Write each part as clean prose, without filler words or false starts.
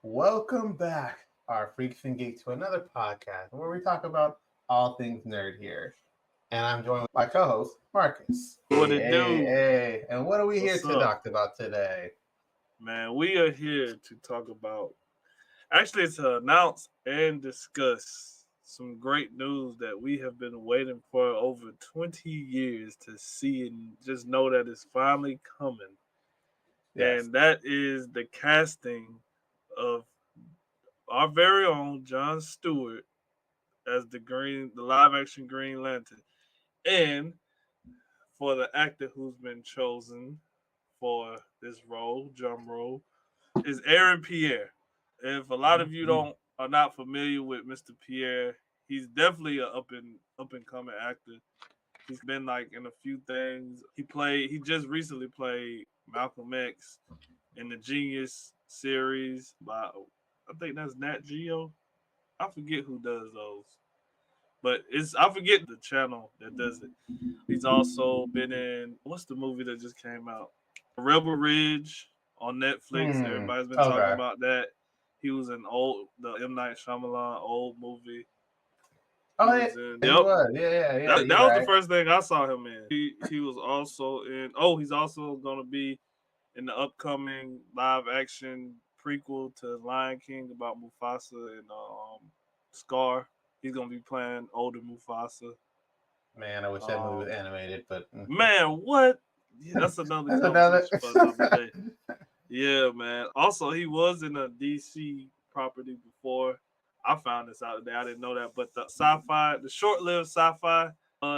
Welcome back, our freaks and geeks, to another podcast where we talk about all things nerd here. And I'm joined with my co-host Marcus. What Hey, it hey, do? hey! And what are we here What's to up? talk about today? Man, we are here to talk about actually to announce and discuss some great news that we have been waiting for over 20 years to see and just know that it's finally coming. Yes. And that is the casting of our very own John Stewart as the live action Green Lantern. And for the actor who's been chosen for this role, drum roll, is Aaron Pierre. If a lot of you Mhm. don't are not familiar with Mr. Pierre, he's definitely a up and coming actor. He's been like in a few things. He just recently played Malcolm X in the Genius series by I think that's Nat Geo. I forget who does those. But it's I forget the channel that does it. He's also been in what's the movie that just came out? Rebel Ridge on Netflix. Everybody's been talking Okay. about that. He was in the M Night Shyamalan old movie. He Oh, yeah, was in. he Yep, was. Yeah. that You're was the right. first thing I saw him in. He was also in. Oh, he's also gonna be in the upcoming live action prequel to Lion King about Mufasa and Scar. He's gonna be playing older Mufasa. Man, I wish that movie was Um, animated, but man, what? Yeah, that's another that's another. conversation for another day. Yeah, man. Also, he was in a DC property before. I found this out today. I didn't know that, but the short-lived sci-fi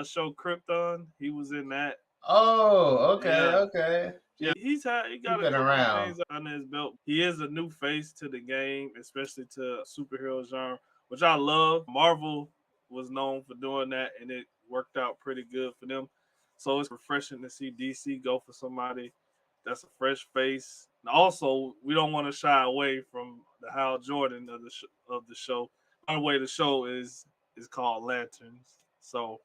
show Krypton, he was in that. Oh, okay, Yeah, okay. yeah. He He's got a been couple of around. things under his belt. He is a new face to the game, especially to superhero genre, which I love. Marvel was known for doing that, and it worked out pretty good for them. So it's refreshing to see DC go for somebody that's a fresh face. And also, we don't want to shy away from the Hal Jordan of the show. By the way, the show is called Lanterns, so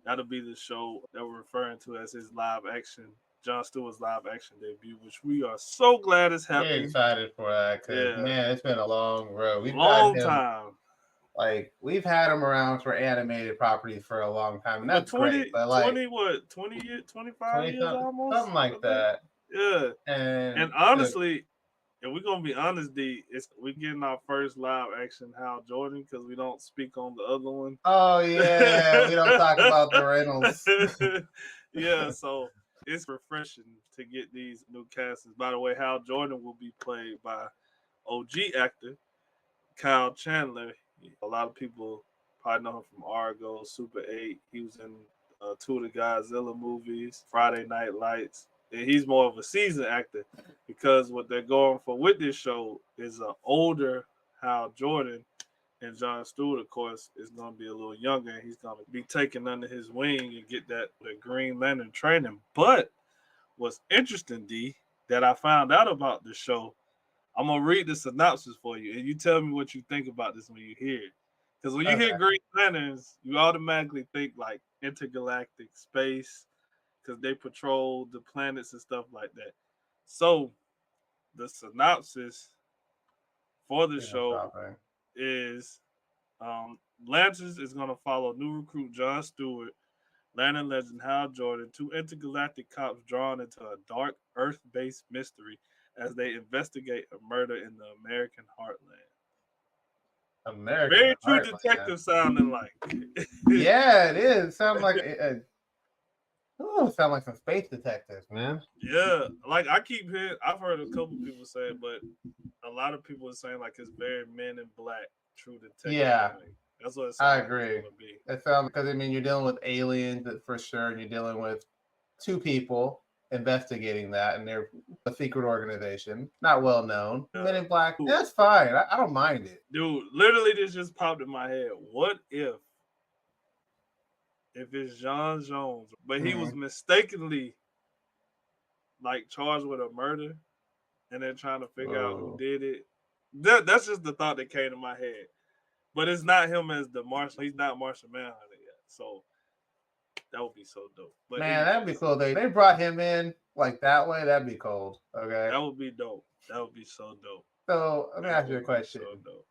that'll be the show that we're referring to as his live action, John Stewart's live action debut, which we are so glad is Very happening. excited for that because Yeah, man, it's been a long road. long time. We've had him around for animated properties for a long time, and For that's great. 20, But like 20 what, 20 years, 25 20 years almost, something I like think. that, Yeah. And and honestly, if we're gonna be honest, D, we're getting our first live action Hal Jordan because we don't speak on the other one. oh yeah, we don't talk about the Reynolds. Yeah, so it's refreshing to get these new castings. By the way, Hal Jordan will be played by OG actor Kyle Chandler. A lot of people probably know him from Argo, Super 8. He was in two of the Godzilla movies, Friday Night Lights. And he's more of a seasoned actor because what they're going for with this show is an older Hal Jordan. And John Stewart, of course, is going to be a little younger, and he's going to be taken under his wing and get that the Green Lantern training. But what's interesting, D, that I found out about the show, I'm gonna read the synopsis for you, and you tell me what you think about this when you hear it. Because when you hear Okay, Green Lanterns, you automatically think like intergalactic space, because they patrol the planets and stuff like that. So the synopsis for the yeah, show stopping. is Lanterns is gonna follow new recruit John Stewart, Lantern legend Hal Jordan, two intergalactic cops drawn into a dark Earth-based mystery as they investigate a murder in the American heartland. American Very true Heartland. detective sounding like. Yeah, it is. Sound like some space detectives, man. Yeah, like I've heard a couple people say it, but a lot of people are saying like it's very Men in Black, True Detective. Yeah, Like that's what it I sounds like it's agree. gonna be. It sounds because I mean you're dealing with aliens for sure, and you're dealing with two people investigating that, and they're a secret organization, not well known. Men in Black, Dude, that's fine. I don't mind it. literally this just popped in my head. What if it's John Jones, but he was Mm. mistakenly like charged with a murder, and they're trying to figure out who Oh. did it? That's just the thought that came to my head. But it's not him as the Martian. He's not Martian Manhunter yet. So that would be so dope. But Man, that'd be anyways, cool. They brought him in like that way. That'd be cold. Okay. that would be dope. That would be so dope. So let me ask you a That would be question. so dope.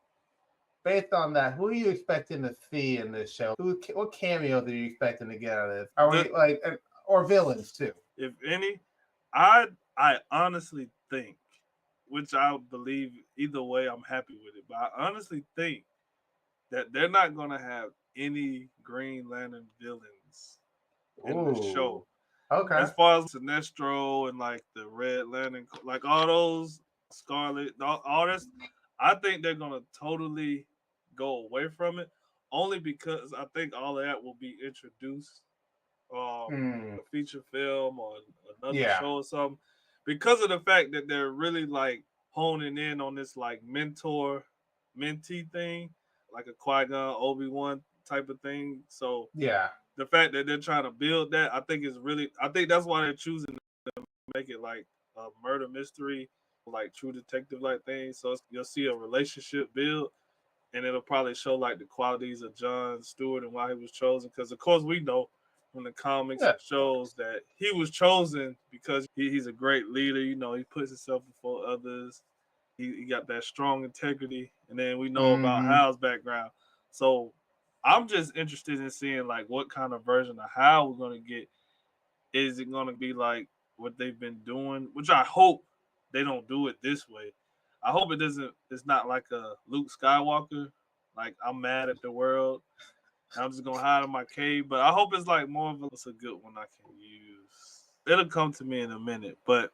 Based on that, who are you expecting to see in this show? What cameos are you expecting to get out of this? Are we like, or villains too? If any, I honestly think, which I believe either way, I'm happy with it. But I honestly think that they're not gonna have any Green Lantern villains in the Ooh, show. okay, As far as Sinestro and like the Red Lantern, like all those Scarlet, all this, I think they're gonna totally go away from it. Only because I think all of that will be introduced mm, a feature film or another yeah, show or something, because of the fact that they're really like honing in on this like mentor mentee thing, like a Qui-Gon Obi-Wan type of thing. So yeah, the fact that they're trying to build that, I think is really, I think that's why they're choosing to make it like a murder mystery, like True Detective like thing. So you'll see a relationship build, and it'll probably show like the qualities of John Stewart and why he was chosen. Because of course we know from the comics yeah. and shows that he was chosen because he's a great leader. You know, he puts himself before others. He got that strong integrity, and then we know about Mm-hmm. Hal's background. So I'm just interested in seeing like what kind of version of Hal we're gonna get. Is it gonna be like what they've been doing? Which I hope they don't do it this way. I hope it doesn't. It's not like a Luke Skywalker. Like I'm mad at the world. And I'm just gonna hide in my cave. But I hope it's like more of it's a good one I can use. It'll come to me in a minute. But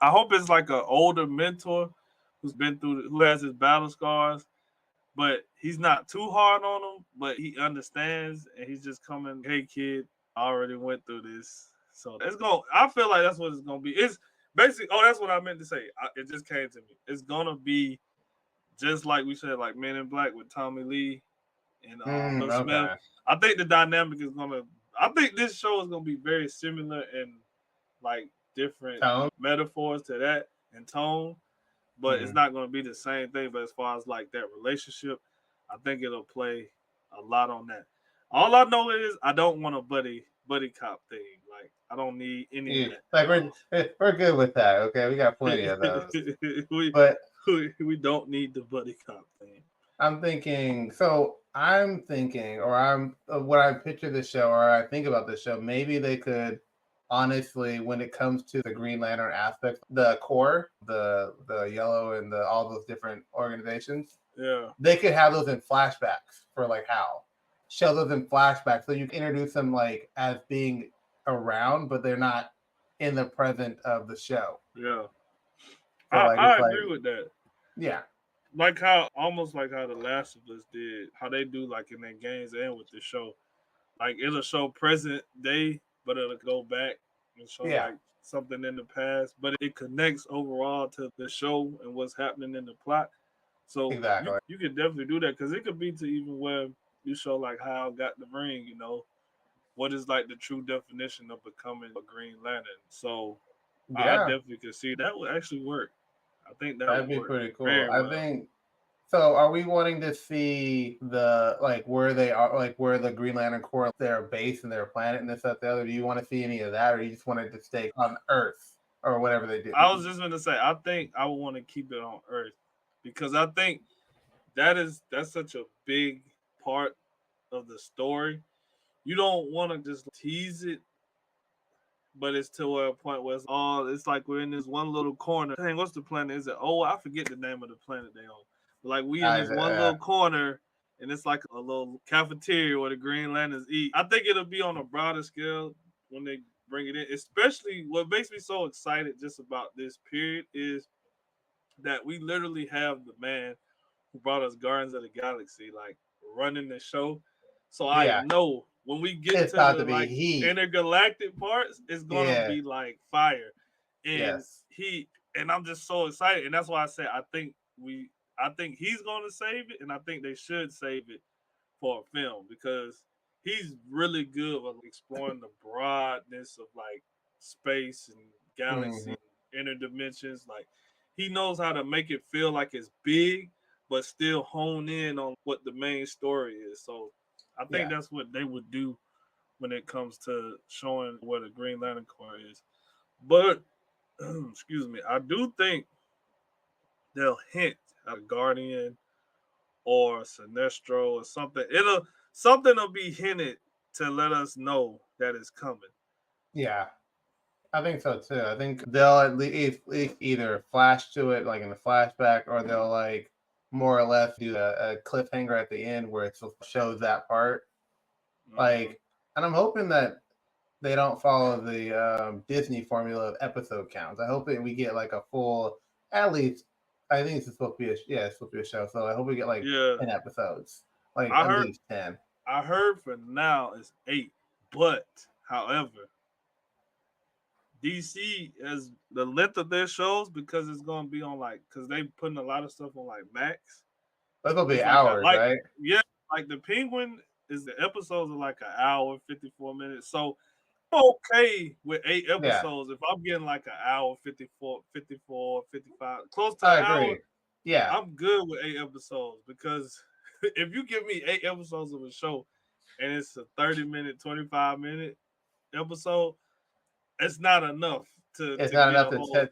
I hope it's like an older mentor who's been through, who has his battle scars, but he's not too hard on him. But he understands, and he's just coming. Hey, kid, I already went through this, so it's going. I feel like that's what it's gonna be. It's basically. Oh, that's what I meant to say. It just came to me. It's gonna be just like we said, like Men in Black with Tommy Lee and Will Smith. Okay, I think the dynamic is gonna. I think this show is gonna be very similar in like different tone. metaphors to that and tone, but it's Mm. not going to be the same thing. But as far as like that relationship, I think it'll play a lot on that. All I know is I don't want a buddy cop thing. Like I don't need any of Yeah, like we're good with that. Okay, we got plenty of those. that. we, But we don't need the buddy cop thing. I'm thinking, so I'm thinking, or I'm what I picture the show, or I think about the show. Maybe they could, honestly, when it comes to the Green Lantern aspect, the core, the yellow, and the all those different organizations, Yeah, they could have those in flashbacks for like Hal. Show those in flashbacks, so you can introduce them like as being around, but they're not in the present of the show. yeah. So like I it's like, agree with that. yeah, Like how almost like how the Last of Us did, how they do like in their games and with the show. Like it'll show present day, but it'll go back and show yeah, like something in the past, but it connects overall to the show and what's happening in the plot. So exactly. you can definitely do that because it could be to even where you show like how I got the ring. You know what is like the true definition of becoming a Green Lantern. So I Yeah, definitely could see that would actually work. I think that that'd would be work pretty cool. very I well. think so. Are we wanting to see the like where they are, like where the Green Lantern Corps, their base and their planet and this, that, the other? Do you want to see any of that, or you just want it to stay on Earth or whatever they do? I was just gonna say I think I would want to keep it on Earth because I think that's such a big part of the story. You don't want to just tease it, but it's to a point where it's like we're in this one little corner. Dang, what's the planet? Is it? Oh, I forget the name of the planet they on. But like we in this one little corner, and it's like a little cafeteria where the Green Lanterns eat. I think it'll be on a broader scale when they bring it in. Especially what makes me so excited just about this period is that we literally have the man who brought us Guardians of the Galaxy, like running the show. So I Yeah, know when we get it's to about the to be like heat. intergalactic parts, it's gonna Yeah, be like fire. And yes, I'm just so excited. And that's why I say I think he's gonna save it, and I think they should save it for a film because he's really good with exploring the broadness of like space and hmm, galaxy and inner dimensions. Like he knows how to make it feel like it's big, but still hone in on what the main story is. So I think yeah. that's what they would do when it comes to showing what a Green Lantern Corps is. But excuse me, I do think they'll hint at a Guardian or Sinestro or something. Something will be hinted to let us know that it's coming. Yeah, I think so too. I think they'll at least either flash to it like in the flashback, or they'll like more or less do a cliffhanger at the end where it shows that part. Like, and I'm hoping that they don't follow the Disney formula of episode counts. I hope that we get like a full, at least. I think it's supposed to be it's supposed to be a show. So I hope we get like Yeah, 10 episodes, like I at heard. least 10. I heard for now it's 8, but however, DC as the length of their shows because it's gonna be on like because they putting a lot of stuff on like Max. Those will be It's like a hours, like right? yeah, like the Penguin is the episodes are like an hour 54 minutes. So I'm okay with 8 Yeah, episodes if I'm getting like an hour 54, 55, close to I an hour. agree. Yeah, I'm good with 8 episodes because if you give me 8 episodes of a show and it's a 30-minute, 25-minute episode, it's not enough it's to not get enough a to whole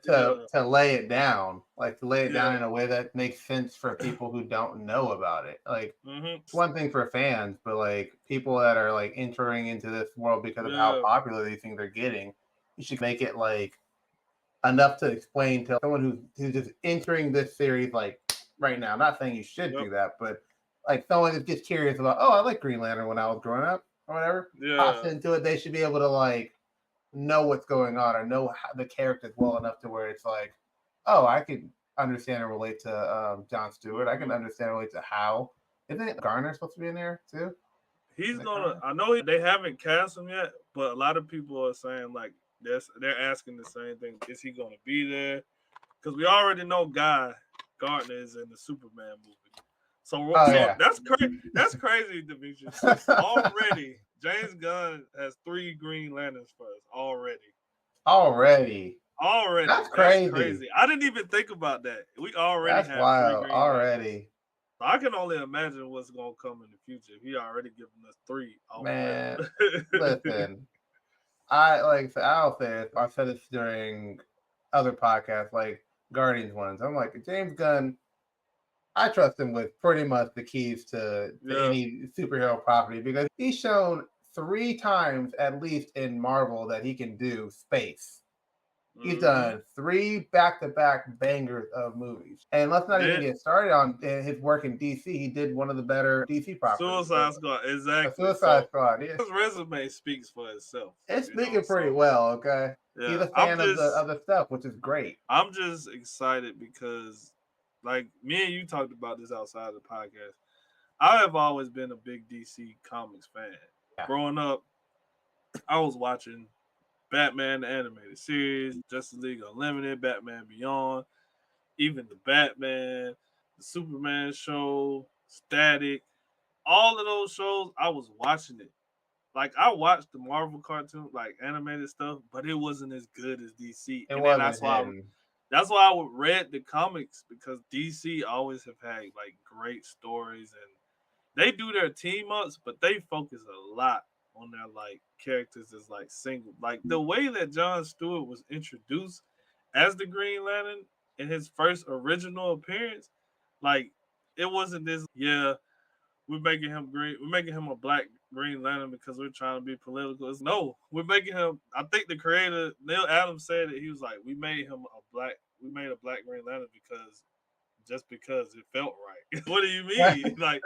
yeah lay it down, like to lay it down yeah in a way that makes sense for people who don't know about it. Like, hmm it's one thing for fans, but like people that are like entering into this world because of how yeah popular they think they're getting, you should make it like enough to explain to someone who's just entering this series like right now. I'm not saying you should yep do that, but like someone that's just curious about, oh, I like Green Lantern when I was growing up or whatever, pops yeah into it, they should be able to like know what's going on or know how, the characters well enough to where it's like, oh, I can understand and relate to John Stewart. I can hmm understand and relate to Hal. Isn't it Garner supposed to be in there too? he's Is it gonna. Garner? I know they haven't cast him yet, but a lot of people are saying like they're asking the same thing. Is he gonna be there? Because we already know Guy Gardner is in the Superman movie. Oh So yeah. that's crazy. That's crazy, Demetrius. So already James Gunn has 3 Green Lanterns for us already. Already. Already, That's that's crazy. crazy. I didn't even think about that. We already That's have three wild. Green Lanterns. Already. So I can only imagine what's gonna come in the future. He already given us 3 off Man, rip. listen. I like I'll say it. I said this during other podcasts, like Guardians ones. I'm like James Gunn. I trust him with pretty much the keys to yeah. any superhero property because he's shown 3 times at least in Marvel that he can do space. He's Mm-hmm. done 3 back-to-back bangers of movies. And let's not even Then get started on his work in DC. He did one of the better DC properties, Suicide Squad, a exactly. Suicide So Squad. Yeah, his resume speaks for itself, it's you know. speaking pretty So well. Okay, he's yeah, a fan of the stuff, which is great. I'm just excited because like me and you talked about this outside of the podcast. I have always been a big DC Comics fan. Yeah, Growing up, I was watching Batman the animated series, Justice League Unlimited, Batman Beyond, even the Batman, the Superman show, Static, all of those shows. I was watching it. Like I watched the Marvel cartoon, like animated stuff, but it wasn't as good as DC. it And then wasn't hidden. that's why I would read the comics because DC always have had like great stories and they do their team ups, but they focus a lot on their like characters as like single. Like the way that John Stewart was introduced as the Green Lantern in his first original appearance, like it wasn't this. Yeah, we're making him green. We're making him a black Green Lantern because we're trying to be political. It's, no, we're making him. I think the creator Neil Adams said it. He was like, we made him a black. We made a black Green Lantern because just because it felt right. What do you mean? Like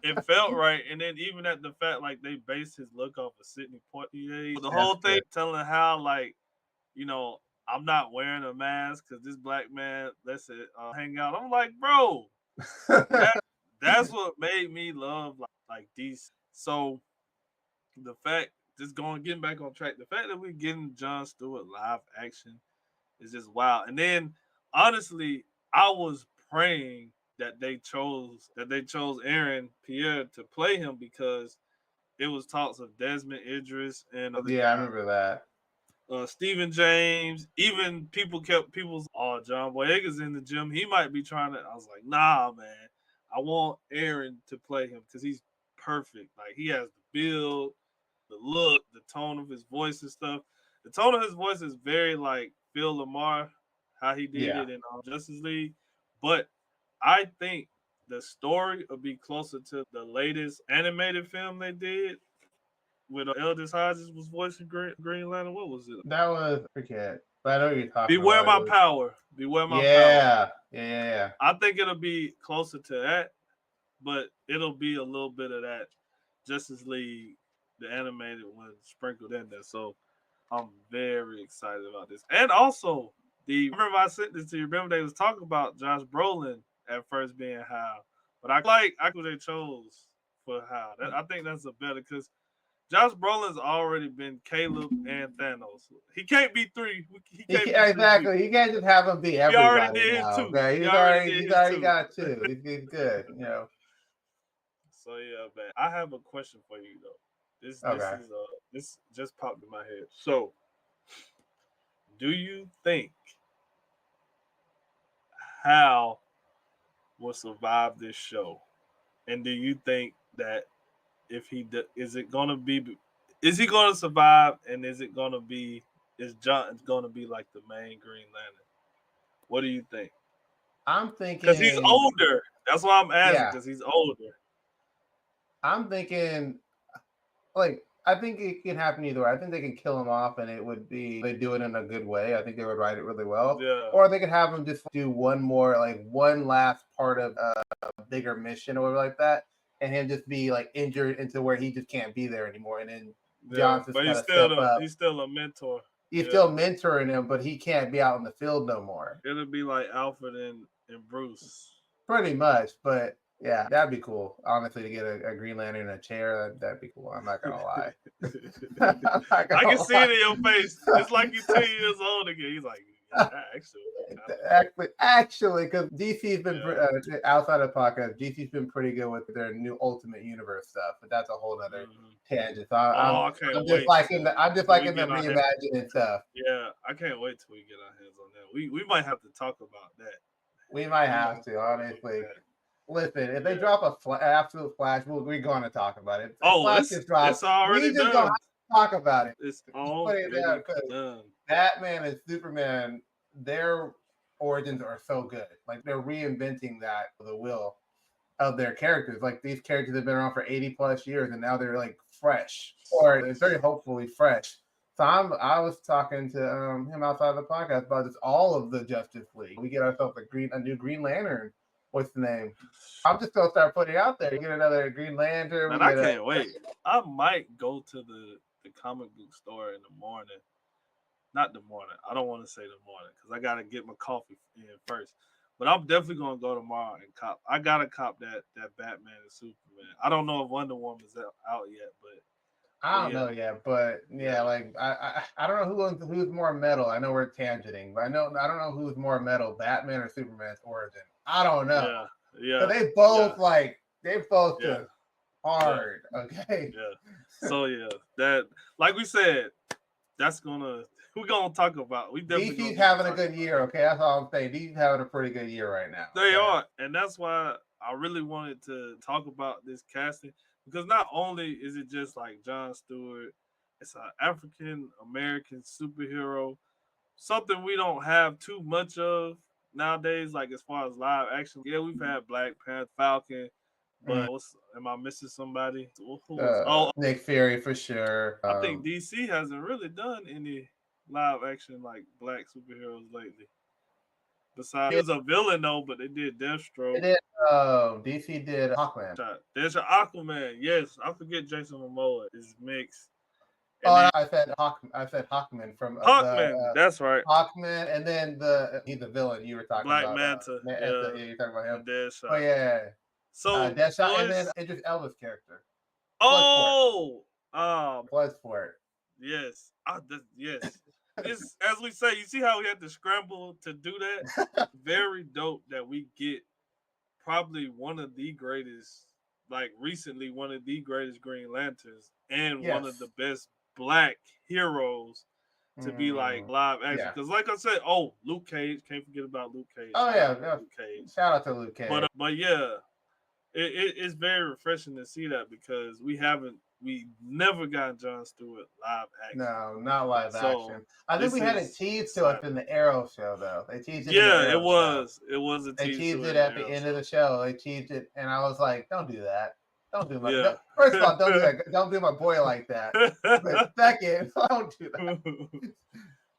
it felt right. And then even at the fact like they based his look off of Sidney Poitier, the That's whole thing good. telling how like you know I'm not wearing a mask because this black man let's say hang out. I'm like, bro, that that's what made me love like these. So the fact just going getting back on track, the fact that we're getting John Stewart live action is just wild. And then honestly, I was praying that they chose Aaron Pierre to play him because it was talks of Desmond Idris and other Yeah, I guy, remember that. Stephen James. Even people's John Boyega's in the gym. He might be trying to. I was like, nah, man. I want Aaron to play him because he's perfect. Like he has the build, the look, the tone of his voice and stuff. The tone of his voice is very like Phil Lamar, how he did Yeah, it in Justice League, But I think the story will be closer to the latest animated film they did with Eldest Hodges was voicing Green Lantern. What was it? That was I forget, but I know what you're talking Beware about. My It was, Power. Beware My Power. yeah. I think it'll be closer to that, but it'll be a little bit of that Justice League, the animated one, sprinkled in there. So I'm very excited about this. And also, remember I sent this to you. Remember they was talking about Josh Brolin at first being Hal, but I like who they chose for Hal. I think that's a better because Josh Brolin's already been Caleb and Thanos. He can't be three. He can't be Exactly. three. You can't just have him be He already everybody did his now. two. Okay, He he's already did he's his already two. got two. He's good. You know. So yeah, man. I have a question for you though. Okay. This just popped in my head. So, do you think Hal will survive this show? And do you think that if is it gonna be, is he gonna survive? And is John gonna be like the main Green Lantern? What do you think? I'm Because he's thinking. older. That's why I'm asking. Yeah, Because he's older. I'm thinking. Like, I think it can happen either way. I think they can kill him off, and it would be they do it in a good way. I think they would write it really well. Yeah. Or they could have him just do one last part of a bigger mission or whatever like that, and him just be like injured into where he just can't be there anymore, and then Johnson's But got to step up. he's still a mentor. He's still mentoring him, but he can't be out in the field no more. It'll be like Alfred and Bruce. Pretty much, but yeah, that'd be cool. Honestly, to get a Green Lantern in a chair, that'd be cool. I'm not gonna lie. I can see it in your face. It's like you're 10 years old again. He's like, yeah, actually, because DC's been outside of podcast, DC's been pretty good with their new Ultimate Universe stuff, but that's a whole other tangent. So I'm just liking the reimagining stuff. Yeah, I can't wait till we get our hands on that. We might have to talk about that. We might have to, honestly. Listen, if they drop absolute flash, we're going to talk about it. It's already done. Gonna talk about it. It's already done. Batman and Superman, their origins are so good. Like they're reinventing the wheel of their characters. Like these characters have been around for 80 plus years, and now they're like fresh, or it's very hopefully fresh. So I was talking to him outside of the podcast about just all of the Justice League. We get ourselves a new Green Lantern. What's the name? I'm just gonna start putting it out there. You get another Green Lantern. Man, I can't wait. I might go to the comic book store in the morning. Not the morning. I don't want to say the morning because I gotta get my coffee in first. But I'm definitely gonna go tomorrow and cop. I gotta cop that Batman and Superman. I don't know if Wonder Woman's out yet, but I don't know yet. But like I don't know who's more metal. I know we're tangenting, but I don't know who's more metal, Batman or Superman's origin. I don't know. Yeah. But they both just hard. Okay. Yeah. So that like we said, we're gonna talk about. We definitely DC's having a good year. Okay, that's all I'm saying. DC's having a pretty good year right now. They are, and that's why I really wanted to talk about this casting because not only is it just like John Stewart, it's an African American superhero, something we don't have too much of nowadays. Like as far as live action, we've had Black Panther, Falcon. But am I missing somebody? Nick Fury for sure. I think DC hasn't really done any live action like black superheroes lately. Besides, he was a villain though, but they did Deathstroke. DC did Hawkman. There's an Aquaman. Yes, I forget Jason Momoa is mixed. I said Hawkman from Hawkman. That's right. Hawkman, and then he's the villain you were talking Black about. Manta. You're talking about him. Deadshot. Oh yeah. So Deadshot, and then Idris Elba's character. Bloodsport. Yes. Yes. It's, as we say, you see how we had to scramble to do that? Very dope that we get probably one of the greatest, like recently one of the greatest Green Lanterns and one of the best black heroes to be like live action. Because like I said, Luke Cage, can't forget about Luke Cage. Luke Cage. Shout out to Luke Cage. But yeah, it's very refreshing to see that because we haven't we never got Jon Stewart live action. No, not live So, action. I think this we had it is teased to us exciting. in the Arrow show, though. They teased it in the Yeah, Arrow show. it was a They tease teased to it an at the Arrow end show. of the show. They teased it, and I was like, "Don't do that. Don't do my. Yeah. First of all, don't do that. Don't do my boy like that. But second, don't do that."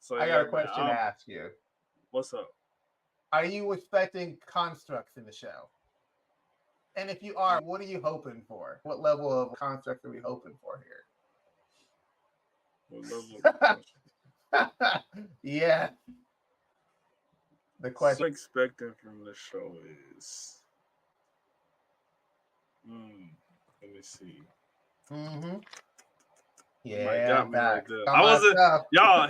So I yeah, got a question to ask you. What's up? Are you expecting constructs in the show? And if you are, what are you hoping for? What level of construct are we hoping for here? What level of Yeah. The question. So expecting from the show is, let me see. Mm-hmm. Somebody got me right back. there. Come I on, wasn't, stuff. y'all.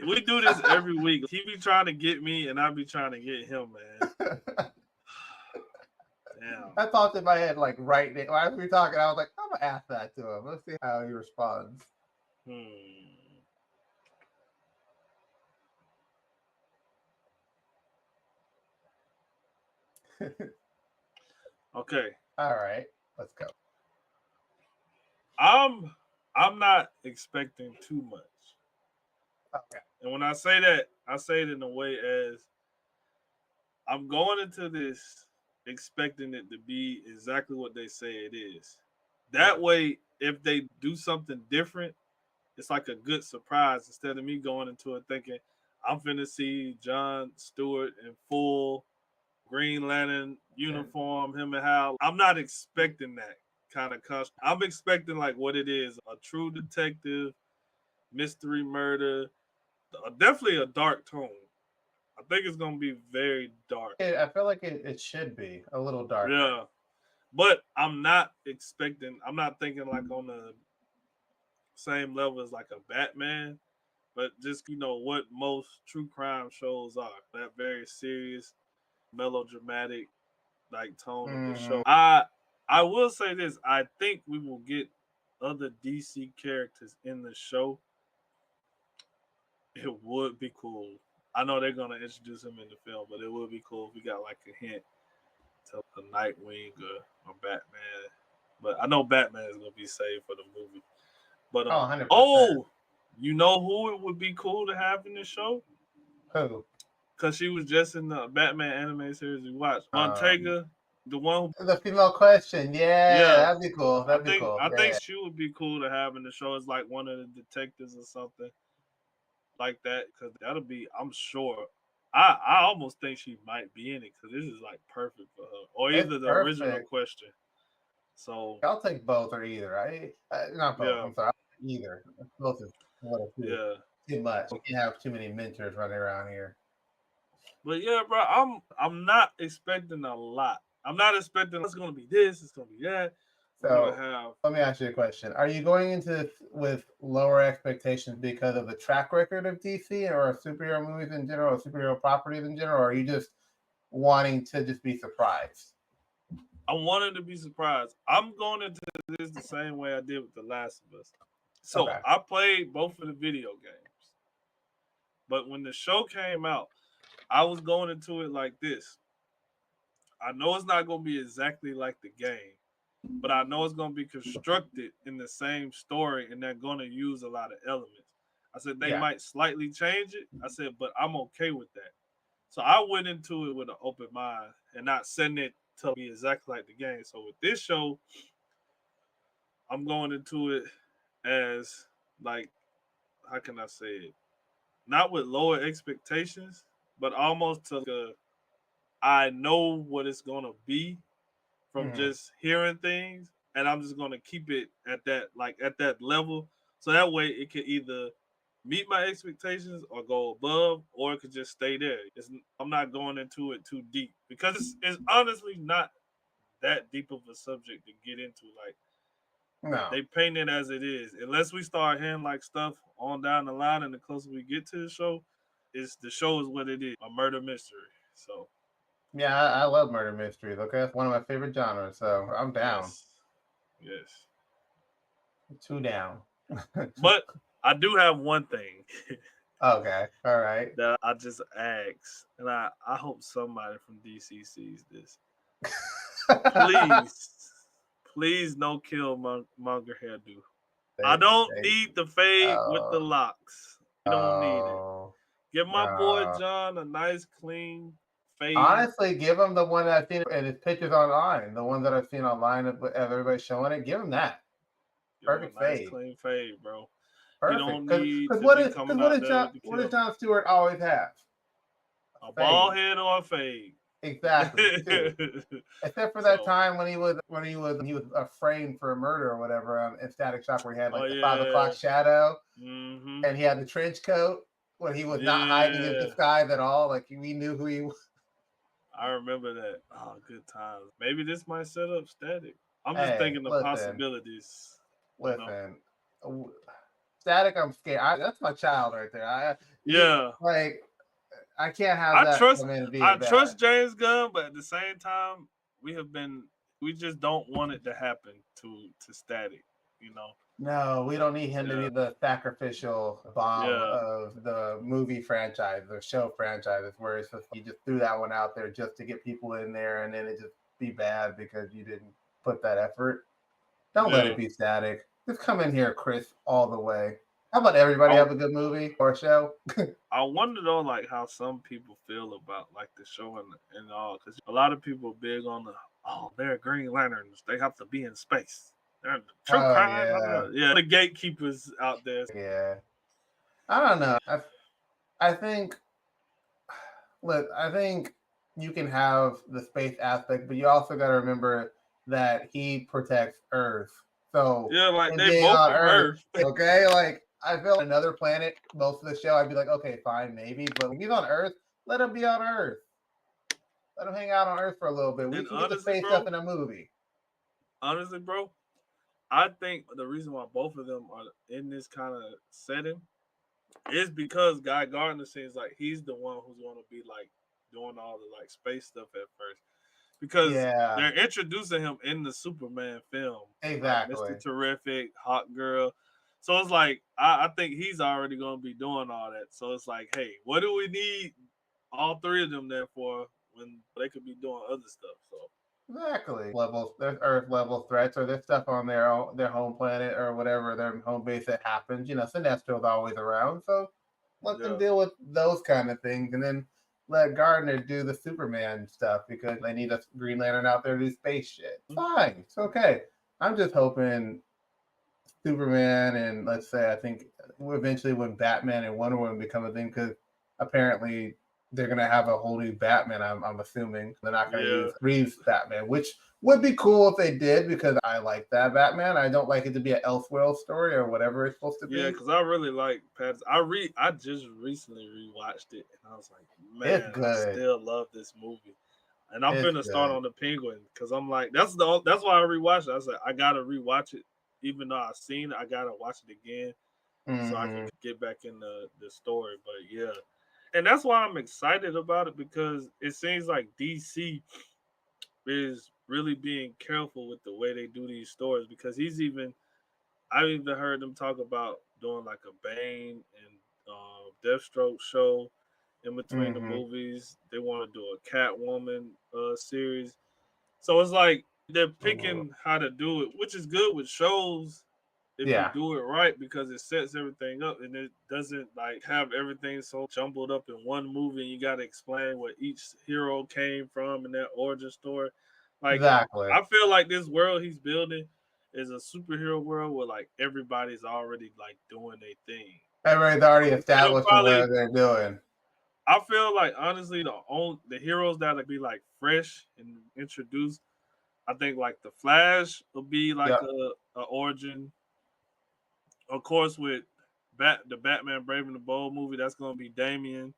We do this every week. He be trying to get me, and I be trying to get him, man. Damn. I popped in my head like right now. As we were talking, I was like, I'm gonna ask that to him. Let's see how he responds. Okay. All right. Let's go. I'm not expecting too much. Okay. And when I say that, I say it in a way as I'm going into this expecting it to be exactly what they say it is. That way, if they do something different, it's like a good surprise instead of me going into it thinking I'm finna see Jon Stewart in full Green Lantern uniform, him and Hal. I'm not expecting that kind of costume. I'm expecting like what it is, a true detective, mystery murder, definitely a dark tone. I think it's gonna be very dark. I feel like it should be a little dark. Yeah. But I'm not thinking like on the same level as like a Batman, but just what most true crime shows are. That very serious, melodramatic like tone of the show. I will say this, I think we will get other DC characters in the show. It would be cool. I know they're gonna introduce him in the film, but it would be cool if we got like a hint to a Nightwing or Batman. But I know Batman is gonna be saved for the movie. But 100%. You know who it would be cool to have in the show? Who? Because she was just in the Batman anime series we watched. Montega, the one who, the female question. Yeah, that'd be cool. That'd be cool. I think she would be cool to have in the show as like one of the detectives or something like that. Because that'll be, I'm sure. I almost think she might be in it because this is like perfect for her, or either the original question. So I'll take both or either. Right? Not both. Yeah. I'm sorry. Either. Both is a little too much. We can't have too many mentors running around here. But yeah, bro, I'm not expecting a lot. I'm not expecting it's gonna be this, it's gonna be that. So let me ask you a question: are you going into this with lower expectations because of the track record of DC or superhero movies in general, or superhero properties in general, or are you just wanting to just be surprised? I wanted to be surprised. I'm going into this the same way I did with The Last of Us. So I played both of the video games, but when the show came out, I was going into it like this. I know it's not going to be exactly like the game, but I know it's going to be constructed in the same story and they're going to use a lot of elements. I said they might slightly change it. I said, but I'm okay with that. So I went into it with an open mind and not setting it to be exactly like the game. So with this show, I'm going into it as like, how can I say it? Not with lower expectations, but almost to I know what it's gonna be from just hearing things, and I'm just gonna keep it at that level, so that way it can either meet my expectations or go above, or it could just stay there. I'm not going into it too deep because it's honestly not that deep of a subject to get into. Like, they paint it as it is. Unless we start hearing like stuff on down the line, and the closer we get to the show is what it is, a murder mystery. So. Yeah, I love murder mysteries. Okay, that's one of my favorite genres, so I'm down. Yes. 2 down. But I do have one thing. Okay, all right. That I just asked, and I hope somebody from DC sees this. Please no Killmonger hairdo. I don't need the fade with the locks. You don't need it. Oh, Give my boy John a nice clean fade. honestly, give him the one that I've seen in his pictures online. The one that I've seen online of everybody showing it. Give him that. Give him Perfect a nice fade. clean fade, bro. He Perfect. don't need to What be is coming out there with the what does kill. John Stewart always have? A Fade. ball head or a fade. Exactly. Except for that time when he was framed for a murder or whatever in Static Shock, where he had like the 5 o'clock shadow, and he had the trench coat when he was not hiding his disguise at all. Like we knew who he was. I remember that. Oh, good times. Maybe this might set up Static. I'm just thinking the possibilities. Listen, Static, I'm scared. That's my child right there. I can't have that come in and be I trust James Gunn, but at the same time, we just don't want it to happen to Static, you know. No, we don't need him to be the sacrificial bomb of the movie franchise or show franchises, where it's just you just threw that one out there just to get people in there, and then it just be bad because you didn't put that effort. Don't let it be Static. Just come in here, Chris, all the way. How about everybody have a good movie or show? I wonder though, like how some people feel about like the show and all, because a lot of people are big on they're Green Lanterns, they have to be in space. They're true crime. Yeah, the gatekeepers out there. Yeah, I don't know. I think you can have the space aspect, but you also got to remember that he protects Earth. So yeah, like they both on Earth. Okay, like I feel like another planet, most of the show, I'd be like, okay, fine, maybe, but when he's on Earth, let him be on Earth. Let him hang out on Earth for a little bit. We can get the space stuff in a movie. Honestly, bro, I think the reason why both of them are in this kind of setting is because Guy Gardner seems like he's the one who's going to be like doing all the like space stuff at first, because they're introducing him in the Superman film, exactly, like Mr. Terrific, Hawk Girl. So it's like I think he's already going to be doing all that. So it's like, hey, what do we need all three of them there for when they could be doing other stuff? So exactly, there's Earth level threats, or there's stuff on their home planet or whatever their home base that happens. Sinestro's always around, so let them deal with those kind of things, and then let Gardner do the Superman stuff because they need a Green Lantern out there to do space shit. Fine, it's okay. I'm just hoping Superman and let's say I think eventually when Batman and Wonder Woman become a thing, because apparently they're gonna have a whole new Batman. I'm assuming they're not gonna use Reeves Batman, which would be cool if they did, because I like that Batman. I don't like it to be an Elseworld story or whatever it's supposed to be. Yeah, because I really like Pattinson. I just recently rewatched it and I was like, man, I still love this movie. And I'm finna start on the Penguin because I'm like, that's why I rewatched it. I said I gotta rewatch it, even though I've seen it. I gotta watch it again so I can get back in the story. But yeah, and that's why I'm excited about it, because it seems like DC is really being careful with the way they do these stories, because I've even heard them talk about doing like a Bane and Deathstroke show in between the movies. They want to do a Catwoman series. So it's like they're picking how to do it, which is good with shows if you do it right, because it sets everything up and it doesn't like have everything so jumbled up in one movie and you got to explain where each hero came from and their origin story. Like, exactly. I feel like this world he's building is a superhero world where like everybody's already like doing their thing. Everybody's already established what they're doing. I feel like honestly the heroes that would be like fresh and introduced, I think like the Flash will be like a origin. Of course, with the Batman Brave and the Bold movie, that's gonna be Damian,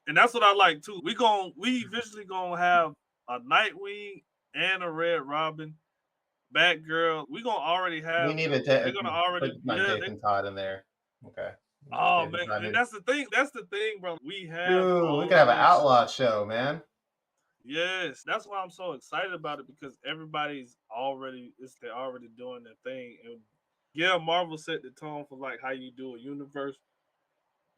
and that's what I like too. We eventually gonna have a Nightwing and a Red Robin, Batgirl. We gonna already have. We need they're gonna already put Jason Todd in there. Okay. Oh man, and that's the thing. That's the thing, bro. We have. Dude, we could have an outlaw show, man. Yes, that's why I'm so excited about it, because everybody's they're already doing their thing, and yeah, Marvel set the tone for like how you do a universe,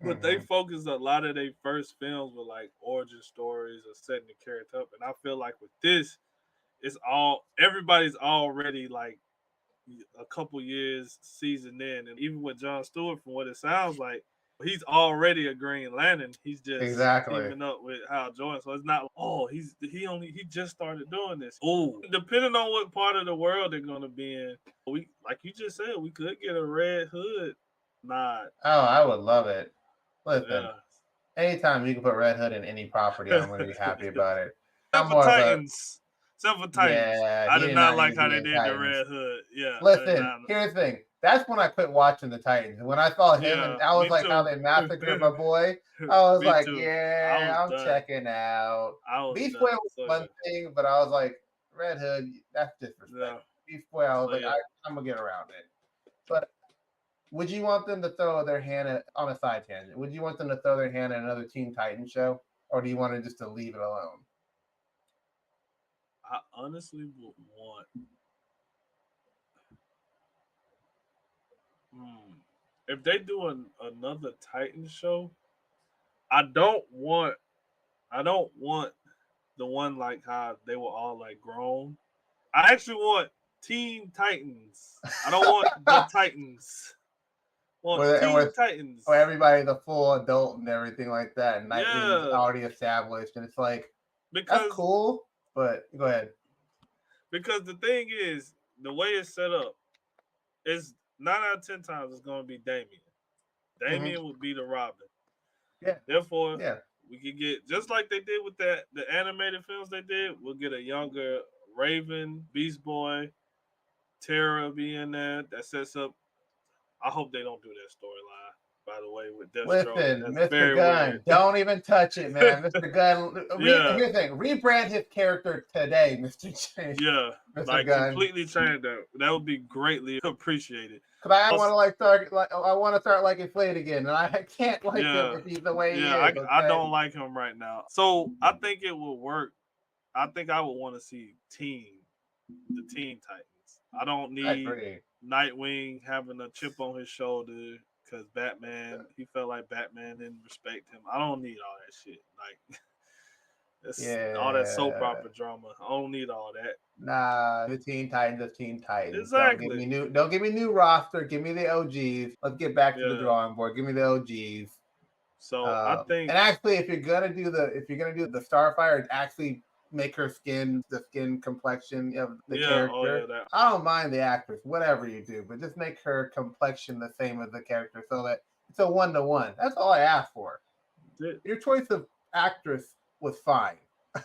but they focus a lot of their first films with like origin stories or setting the character up, and I feel like with this, everybody's already like a couple years seasoned in, and even with Jon Stewart, from what it sounds like, he's already a Green Lantern. He's just Exactly. teaming up with Hal Jordan, so it's not. Oh, he just started doing this. Oh, depending on what part of the world they're gonna be in, we like you just said, we could get a Red Hood nod. Oh, I would love it. Listen, Yeah. anytime you can put Red Hood in any property, I'm going to be happy about it. I'm Except for more of a Titans. Except for Titans. yeah. I He did did not not like need to how be they in did the Titans. Red Hood. Yeah. Listen, here's the thing. That's when I quit watching the Titans. When I saw him, Yeah, and I was me like, how too. they massacred my boy. I was Me like, too. I yeah, was I'm done. checking out. I was Beast done. Boy was So one yeah. thing, but I was like, Red Hood, that's disrespect. Yeah. Beast Boy, I was So like, yeah. I'm gonna get around it. But would you want them to throw their hand on a side tangent? Would you want them to throw their hand at another Teen Titans show, or do you want to just to leave it alone? I honestly would want. If they do another Titan show, I don't want. I don't want the one like how they were all like grown. I actually want Teen Titans. I don't want the Titans. I want Teen Titans. Or everybody the full adult and everything like that. And Nightwing's Yeah. already established, and it's like Because that's cool. But go ahead. Because the thing is, the way it's set up is 9 out of 10 times it's going to be Damian. Damian would be the Robin. Yeah. Therefore, we could get just like they did with the animated films they did. We'll get a younger Raven, Beast Boy, Terra be in there. That sets up. I hope they don't do that storyline. By the way, with Deathstroke. Listen, That's Mr. Gunn, weird. don't even touch it, man. Mr. Gunn, Yeah. here's the thing: rebrand his character today, Mr. J. Yeah, Mr. like Gunn. completely change that. That would be greatly appreciated. Because I want to I want to start liking Slade again, and I can't like him if he's the way he is. Okay? I don't like him right now. So I think it will work. I think I would want to see the Teen Titans. I don't need Nightwing having a chip on his shoulder because Batman. He felt like Batman didn't respect him. I don't need all that shit. Like, all that soap opera drama. I don't need all that. Nah, the Teen Titans of Teen Titans. Exactly. Don't give me new roster. Give me the OGs. Let's get back to the drawing board. Give me the OGs. So I think, and actually, if you're gonna do the Starfire, actually make her the skin complexion of the character. I don't mind the actress, whatever you do, but just make her complexion the same as the character so that it's a 1-to-1. That's all I asked for. Your choice of actress was fine.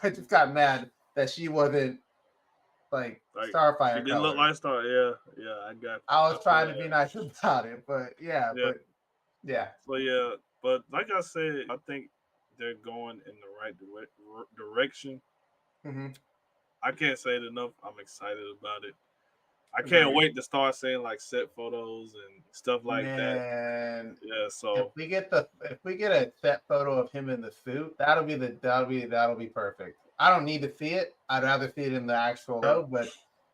I just got mad that she wasn't like Starfire. She didn't look like Star. Yeah, I got you. I was trying to be nice about it, but yeah. So yeah, but like I said, I think they're going in the right direction. Mm-hmm. I can't say it enough. I'm excited about it. I can't wait to start seeing like set photos and stuff like that. Yeah, so if we get a set photo of him in the suit, that'll be perfect. I don't need to see it. I'd rather see it in the actual show, but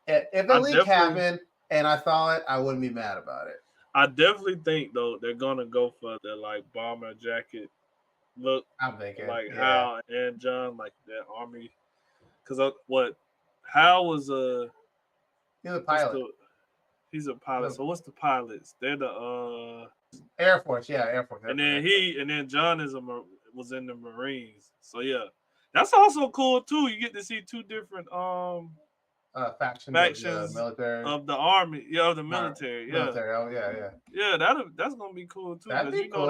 if the leak happened and I saw it, I wouldn't be mad about it. I definitely think though they're gonna go for the like bomber jacket look. I'm thinking like Hal and John, like that army. Because Hal was he's a pilot. He's a pilot. So what's the pilots? They're the Air Force. Yeah, Air Force. And then John was in the Marines. So yeah, that's also cool too. You get to see two different factions of the military of the army. Yeah, of the military. Yeah. Military. Oh yeah. Yeah, that's gonna be cool too. That'd be cool.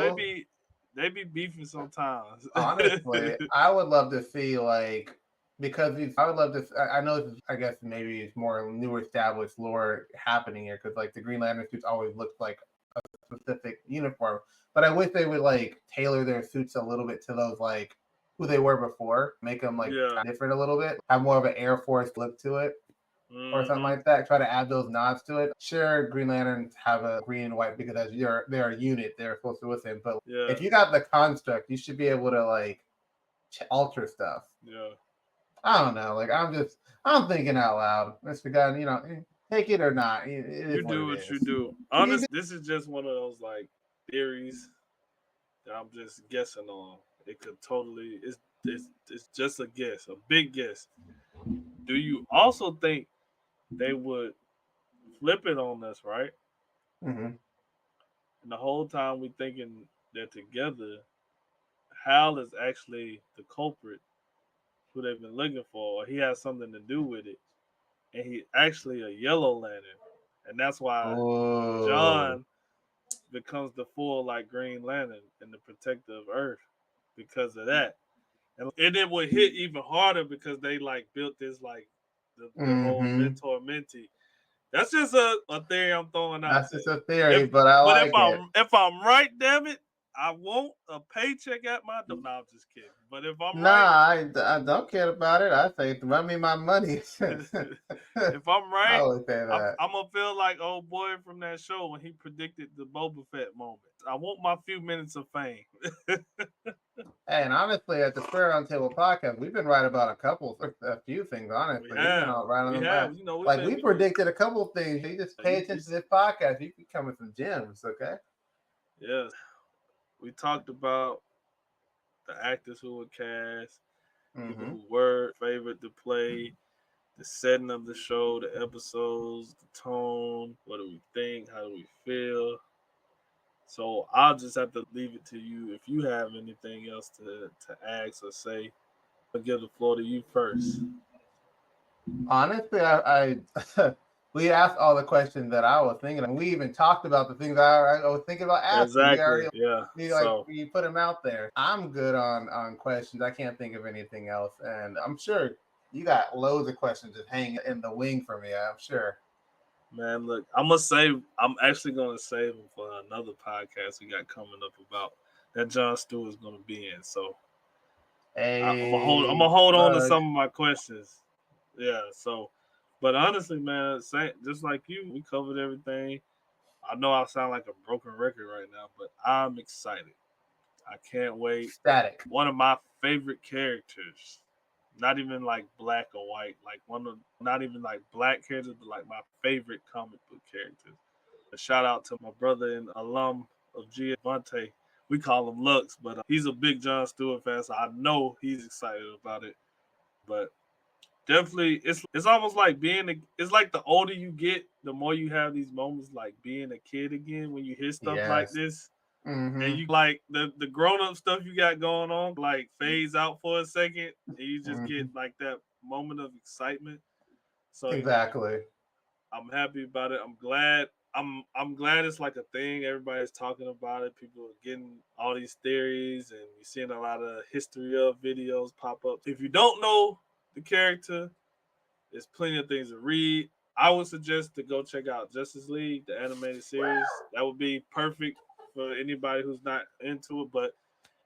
They be beefing sometimes. Honestly, I would love to see like. Because I would love to. I know. I guess maybe it's more new established lore happening here because like the Green Lantern suits always looked like a specific uniform, but I wish they would like tailor their suits a little bit to those like who they were before, make them like different a little bit, have more of an Air Force look to it, or something like that. Try to add those nods to it. Sure, Green Lanterns have a green and white because they're a unit. They're supposed to with him, but if you got the construct, you should be able to like alter stuff. Yeah. I don't know. Like I'm thinking out loud, Mr. Gunn. Take it or not. You do what you do. Honestly, this is just one of those like theories that I'm just guessing on. It could totally. It's just a guess, a big guess. do you also think they would flip it on us, right? Mm-hmm. And the whole time we thinking they're together, Hal is actually the culprit who they've been looking for. Or he has something to do with it, and he actually a Yellow Lantern, and that's why Oh, John becomes the full like Green Lantern and the protector of Earth because of that. And it would hit even harder because they like built this like the whole mm-hmm. mentor mentee. That's just a theory I'm throwing out That's there. just a theory, If but I but if like it. I'm right, damn it, I want a paycheck at my door. No, I'm just kidding. But if I'm Nah, right, I don't care about it. I say, run me my money. if I'm I right, always say I'm, that. I'm gonna feel like old boy from that show when he predicted the Boba Fett moment. I want my few minutes of fame. Hey, and honestly, at the Square Round Table podcast, we've been right about a few things. we Honestly, we've been have, all right on we them. have, you know, Like we we've been, predicted a couple of things. You just pay attention to this podcast, you can come with some gems. Okay. yes, we talked about the actors who were cast, people Mm-hmm. who were favored to play, the setting of the show, the episodes, the tone, what do we think, how do we feel. So I'll just have to leave it to you if you have anything else to ask or say. I'll give the floor to you first. Honestly, I we asked all the questions that I was thinking, and we even talked about the things I was thinking about asking. We Exactly. already Yeah. So we put them out there. I'm good on questions. I can't think of anything else, and I'm sure you got loads of questions just hanging in the wing for me. I'm sure. man, look, I'm actually gonna save them for another podcast we got coming up about that John Stewart's gonna be in. So I'm Hey, gonna hold on to plug. some of my questions. Yeah. So, but honestly, man, just like you, we covered everything. I know I sound like a broken record right now, but I'm excited. I can't wait. Static. One of my favorite characters, not even like black or white, like not even like black characters, but like my favorite comic book characters. A shout out to my brother and alum of Giavante. We call him Lux, but he's a big John Stewart fan, so I know he's excited about it. But definitely, it's almost like it's like the older you get, the more you have these moments like being a kid again when you hear stuff like Yes. this, and Mm-hmm. you like the grown up stuff you got going on like fades out for a second, and you just Mm-hmm. get like that moment of excitement. So Exactly. I'm happy about it. I'm glad. I'm glad it's like a thing. Everybody's talking about it. People are getting all these theories, and you're seeing a lot of history of videos pop up. If you don't know the character, there's plenty of things to read. I would suggest to go check out Justice League, the animated series. That would be perfect for anybody who's not into it. But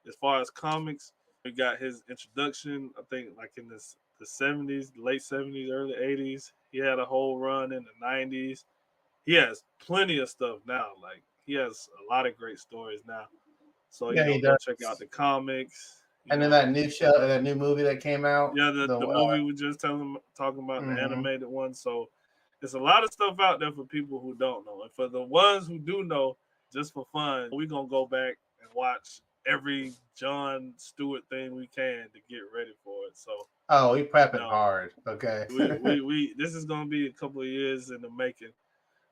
as far as comics, we got his introduction. I think like in the 70s, late 70s, early 80s. He had a whole run in the 90s. He has plenty of stuff now. Like he has a lot of great stories now. So Yeah, he go does. check out the comics. And then that new show, that new movie that came out. Yeah, The the movie we just talking about, the mm-hmm. animated one. So there's a lot of stuff out there for people who don't know, and for the ones who do know, just for fun, we gonna go back and watch every John Stewart thing we can to get ready for it. So Oh, we you prepping know, hard. Okay. we this is gonna be a couple of years in the making.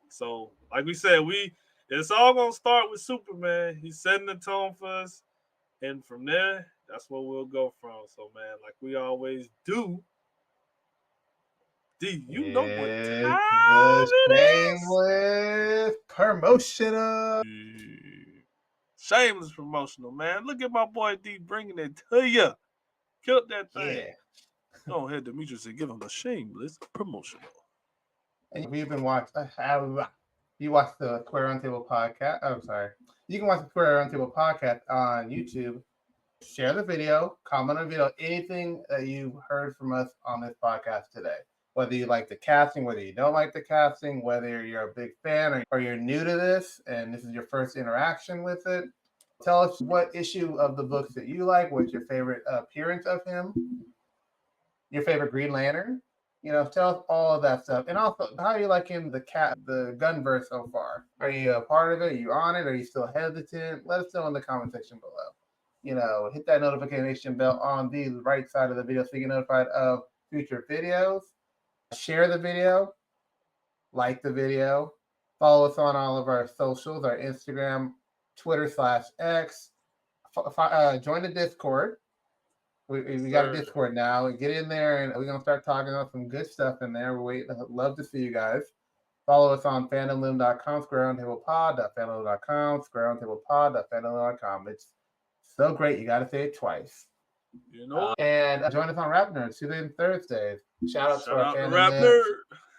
So like we said, it's all gonna start with Superman. He's setting the tone for us, and from there, that's where we'll go from. So man, like we always do. Do you know what It's time the it is? shameless promotional. Shameless promotional, man. Look at my boy D bringing it to you. Killed that thing. Yeah. Go ahead, Demetrius, and give him the shameless promotional. And we've been watching. You watch the Square Roundtable podcast. Oh, sorry. You can watch the Square Roundtable podcast on YouTube. Share the video, comment on the video, anything that you heard from us on this podcast today. Whether you like the casting, whether you don't like the casting, whether you're a big fan or you're new to this and this is your first interaction with it. Tell us what issue of the books that you like. What's your favorite appearance of him? Your favorite Green Lantern? Tell us all of that stuff. And also, how are you liking the Gunverse so far? Are you a part of it? Are you on it? Are you still hesitant? Let us know in the comment section below. Hit that notification bell on the right side of the video so you get notified of future videos. Share the video, like the video, follow us on all of our socials, our Instagram, Twitter/X. Join the Discord. We got a Discord now. Get in there, and we're gonna start talking about some good stuff in there. Love to see you guys. Follow us on fandomlim.com, squareroundtablepod.fandomlim.com, squareroundtablepod.fandomlim.com. It's so great. You got to say it twice. You know, and join us on Rap Nerds Tuesday and Thursdays. Shout out to our Fandom Rap Lim. Nerd.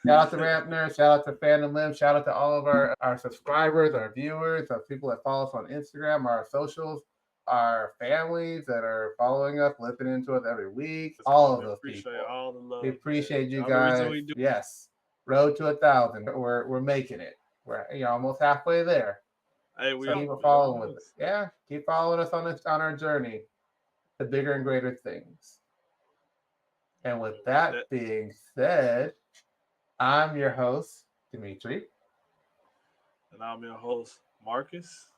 Shout out to Rap Nerds. Shout out to Fandom Lim. Shout out to all of our subscribers, our viewers, our people that follow us on Instagram, our socials, our families that are following us, listening to us every week. All of those people. All the love. We appreciate you guys. Yes. Road to 1,000. We're making it. We're almost halfway there. Hey, we keep following with us. Yeah, keep following us on our journey to bigger and greater things. And with that being said, I'm your host, Dimitri. And I'm your host, Marcus.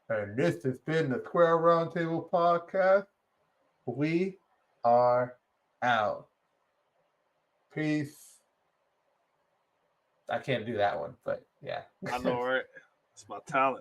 And this has been the Square Roundtable Podcast. We are out. Peace. I can't do that one, but yeah. I know, right? It's my talent.